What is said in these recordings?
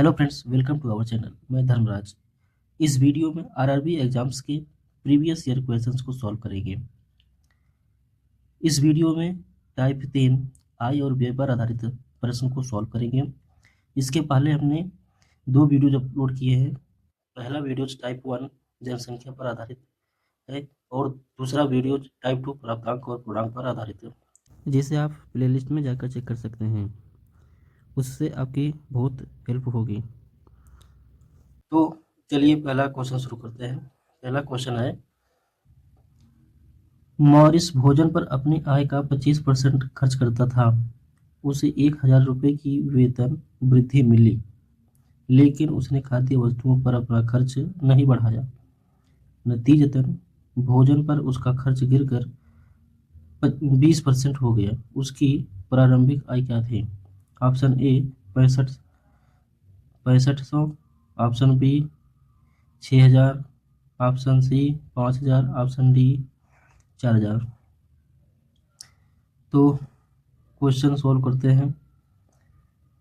Hello friends, welcome to our channel. मैं धर्मराज। इस video में आरआरबी एग्जाम्स के प्रीवियस ईयर क्वेश्चंस को सॉल्व करेंगे। इस वीडियो में टाइप 3 आय और व्यय पर आधारित प्रश्न को सॉल्व करेंगे। इसके पहले हमने दो वीडियो अपलोड किए हैं। पहला वीडियो टाइप 1 जनसंख्या पर आधारित है और दूसरा वीडियो टाइप 2 प्राप्तांक और पूर्णांक पर आधारित है, जिसे आप प्लेलिस्ट में जाकर चेक कर सकते हैं। उससे आपकी बहुत हेल्प होगी। तो चलिए पहला क्वेश्चन शुरू करते हैं। पहला क्वेश्चन है, मॉरिस भोजन पर अपनी आय का 25% खर्च करता था। उसे 1,000 रुपये की वेतन वृद्धि मिली, लेकिन उसने खाद्य वस्तुओं पर अपना खर्च नहीं बढ़ाया। नतीजतन भोजन पर उसका खर्च गिरकर 20% हो गया। उसकी प्रारंभिक आय क्या थी? Option A 6500, option B 6,000, option C 5,000, option D 4,000। तो क्वेश्चन सॉल्व करते हैं।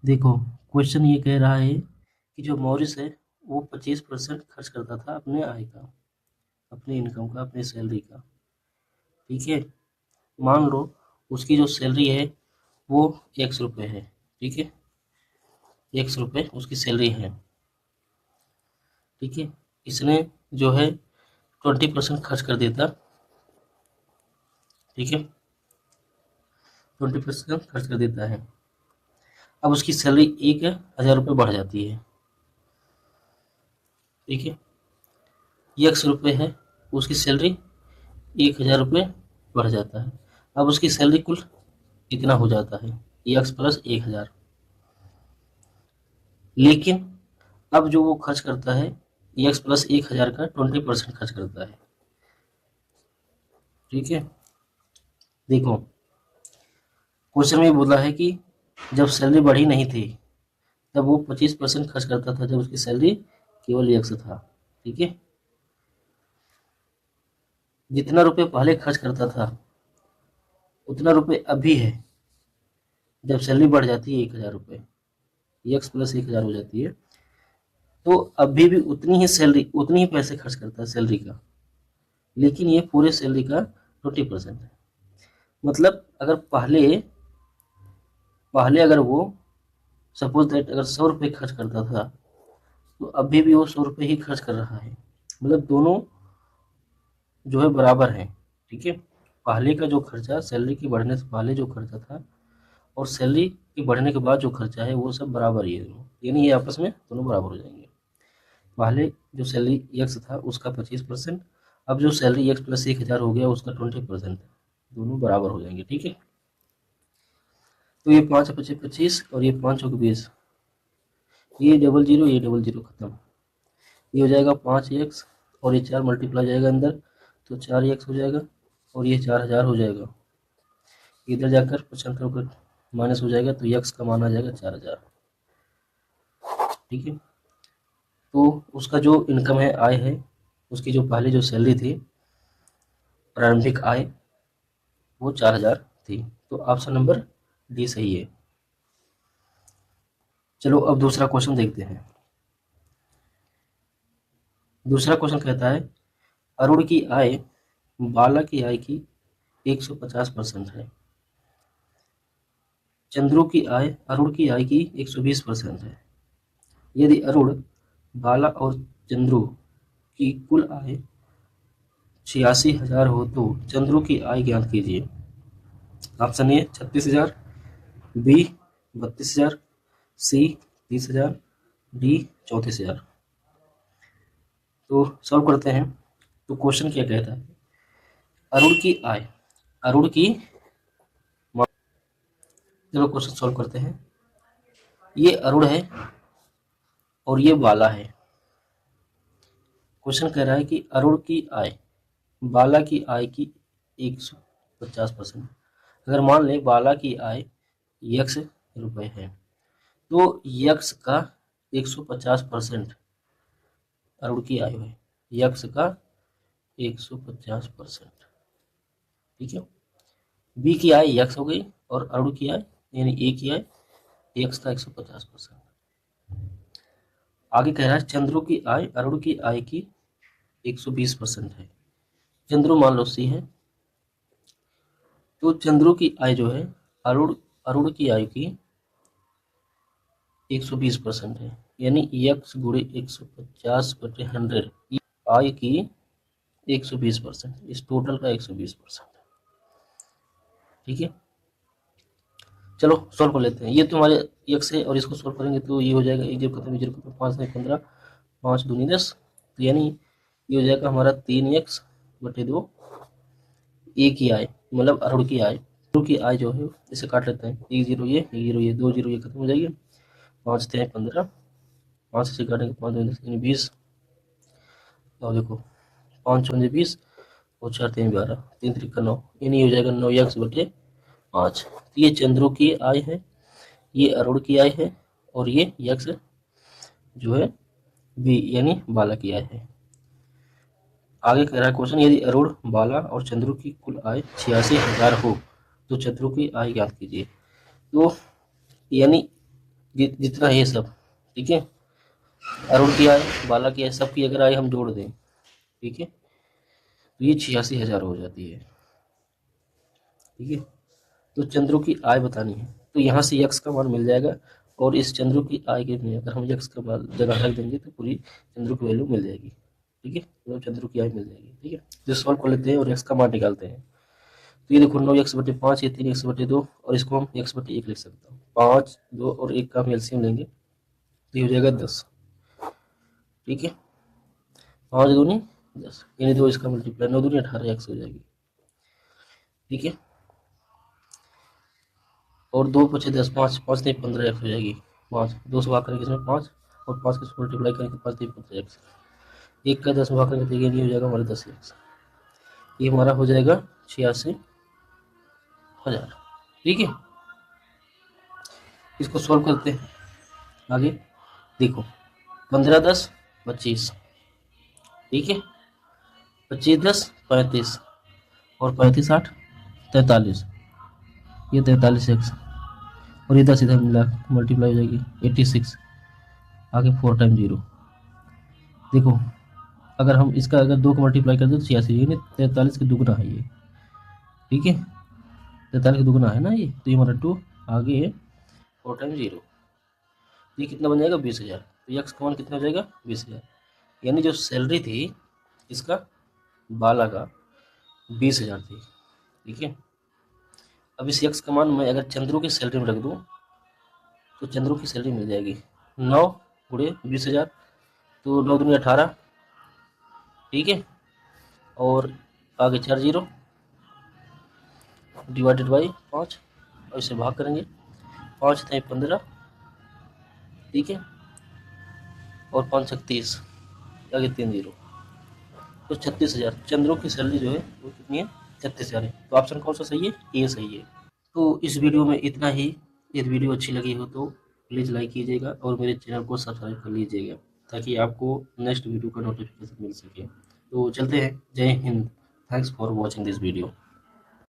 देखो, क्वेश्चन ये कह रहा है कि जो मॉरिस है वो 25% खर्च करता था अपने आय का, अपने इनकम का, अपने सैलरी का। ठीक है, मान लो उसकी जो सैलरी है वो 100 रुपये है। ठीक है, 100 रुपये उसकी सैलरी है। ठीक है, इसने जो है 20% खर्च कर देता। ठीक है, 20% खर्च कर देता है। अब उसकी सैलरी 1,000 रुपये बढ़ जाती है। ठीक है, 100 रुपये है, उसकी सैलरी 1,000 रुपये बढ़ जाता है। अब उसकी सैलरी कुल इतना हो जाता है, एक्स प्लस 1,000। लेकिन अब जो वो खर्च करता है एक्स प्लस 1,000 का 20% खर्च करता है। ठीक है, देखो क्वेश्चन में बोला है कि जब सैलरी बढ़ी नहीं थी तब वो 25% खर्च करता था, जब उसकी सैलरी केवल एक्स था। ठीक है, जितना रुपये पहले खर्च करता था उतना रुपये अभी है। जब सैलरी बढ़ जाती है 1,000 रुपये, एक्स प्लस 1,000 हो जाती है, तो अभी भी उतनी ही सैलरी, उतनी ही पैसे खर्च करता है सैलरी का। लेकिन ये पूरे सैलरी का 20% है। मतलब अगर पहले पहले अगर वो सपोज दैट अगर 100 रुपये खर्च करता था तो अभी भी वो 100 रुपये ही खर्च कर रहा है। मतलब दोनों जो है बराबर है। ठीक है, पहले का जो खर्चा सैलरी के बढ़ने से पहले जो खर्चा था और सैलरी के बढ़ने के बाद जो खर्चा है वो सब बराबर ही है दोनों, यानी ये आपस में दोनों बराबर हो जाएंगे। पहले जो सैलरी एक्स था उसका 25%, अब जो सैलरी एक्स प्लस 1,000 हो गया उसका 20%, दोनों बराबर हो जाएंगे। ठीक है, तो ये 5 25 25 और ये 5 और 20, ये डबल जीरो, ये डबल जीरो खत्म, ये हो जाएगा 5x और ये 4 मल्टीप्लाई जाएगा अंदर तो 4x हो जाएगा और ये 4,000 हो जाएगा। इधर जाकर 75 माइनस हो जाएगा तो x का मान आ जाएगा 4,000। ठीक है, तो उसका जो इनकम है, आय है, उसकी जो पहले जो सैलरी थी प्रारंभिक आय वो 4,000 थी। तो ऑप्शन नंबर डी सही है। चलो अब दूसरा क्वेश्चन देखते हैं। दूसरा क्वेश्चन कहता है, अरुण की आय बाला की आय की 150% है। चंद्रू की आय अरुण की आय की 120% है। यदि अरुण, बाला और चंद्रू की कुल आय 86,000 हो तो चंद्रू की आय ज्ञात कीजिए। Option A 36,000, B 32,000, C 30,000, D 34,000। तो सॉल्व करते हैं। तो क्वेश्चन क्या कहता है, अरुण की आय, अरुण की, चलो क्वेश्चन सॉल्व करते हैं। ये अरुण है और ये बाला है। क्वेश्चन कह रहा है कि अरुण की आय बाला की आय की 150%। अगर मान लें बाला की आय x रुपये है तो x का 150% अरुण की आय है, x का 150%। ठीक है, b की आय x हो गई और अरुण की आय यानी a की आय x का 150%। आगे कह रहा है चंद्रू की आय अरुण की आय की 120% है। चंद्रू मान लो सी है, तो चंद्रू की आय जो है अरुण अरुण की आय की 120% है, यानी x गुणे 150/100 आय की 120%, इस टोटल का 120%। ठीक है, चलो सॉल्व कर लेते हैं। ये तुम्हारे x है और इसको सॉल्व करेंगे तो ये हो जाएगा 1 0 खत्म 0 खत्म 5 नहीं 15 5 दूनी 10, तो यानी ये हो जाएगा हमारा 3x/2 ए की आय, मतलब अरुण की आय। अरुण की आय जो है इसे काट लेते हैं, 1 0 ये 1 0 ये 2 0 ये खत्म हो जाएगी, 5 थे 15 5 से काटेंगे 5 दूनी 10 यानी 20, और देखो 5 चौंजे 20 और 4 3 12 3 3 9, यानी हो जाएगा 9x/5। तो ये चंद्रू की आय है, ये अरुण की आय है, और ये यक्स जो है बी यानी बाला की आय है। आगे कह रहा है क्वेश्चन, यदि अरुण बाला और चंद्रू की कुल आय 86,000 हो तो चंद्रू की आय ज्ञात कीजिए। तो यानी जितना है ये सब, ठीक है, अरुण की आय बाला की आय सबकी अगर आय हम जोड़ दें, ठीक है, तो ये 86,000 हो जाती है। ठीक है, तो चंद्रू की आय बतानी है, तो यहाँ से यक्स का मान मिल जाएगा, और इस चंद्रू की आय के में अगर हम यक्स का मान जगह रख देंगे तो पूरी चंद्रू की वैल्यू मिल जाएगी। ठीक है, तो चंद्रू की आय मिल जाएगी। ठीक है, तो सॉल्व कर लेते हैं और एक्स का मान निकालते हैं। तो ये देखो 9x/5, ये 3x/2, और इसको हम x/1 लिख सकते हैं। 5 2 और 1 का हम एलसीएम लेंगे तो ये हो जाएगा 10। ठीक है, 5 दूनी 10, यानी 2 इसका मल्टीप्लाई 9 दूनी 18 एक्स हो जाएगी। ठीक है, और 2 पचे 10 5 5 नहीं 15 एक्स हो जाएगी। 5 2 से भाग करेंगे इसमें 5, और 5 के मल्टीप्लाई करेंगे 5 नहीं 15 एक्स, 1 का 10 भाग करेंगे तो ये नहीं हो जाएगा हमारे 10 एक्स, ये हमारा हो जाएगा 86,000। ठीक है, इसको सॉल्व करते हैं आगे। देखो 15 10 25, ठीक है, 25 10 35, और 35 8 43, ये 43 एक्स, और ये 10 इधर मिला मल्टीप्लाई हो जाएगी 86, आगे 4 टाइम 0। देखो अगर हम इसका अगर 2 को मल्टीप्लाई कर दे तो 86, यानी 43 के दुगना है ये। ठीक है, 43 के दुगना है ना ये, तो ये हमारा 2 आगे है 4 टाइम 0, ये कितना बन जाएगा 20,000। तो यक्स का मान कितना हो जाएगा 20,000, यानी जो सैलरी थी इसका बाला का 20,000 थी। ठीक है, अब इस यक्स का मान मैं अगर चंद्रू की सैलरी में रख दूं तो चंद्रू की सैलरी मिल जाएगी 9 गुणे 20,000, तो 9 दूनी 18। ठीक है, और आगे 4 0 डिवाइडेड बाई 5, और इसे भाग करेंगे 5 थे 15। ठीक है, और 5 36, आगे 3 0, तो 36,000 चंद्रों की सैलरी जो है वो कितनी है 36,000 है। तो ऑप्शन कौन सा सही है, ए सही है। तो इस वीडियो में इतना ही। यदि वीडियो अच्छी लगी हो तो प्लीज़ लाइक कीजिएगा और मेरे चैनल को सब्सक्राइब कर लीजिएगा ताकि आपको नेक्स्ट वीडियो का नोटिफिकेशन मिल सके। तो चलते हैं, जय Hind, thanks for watching this video.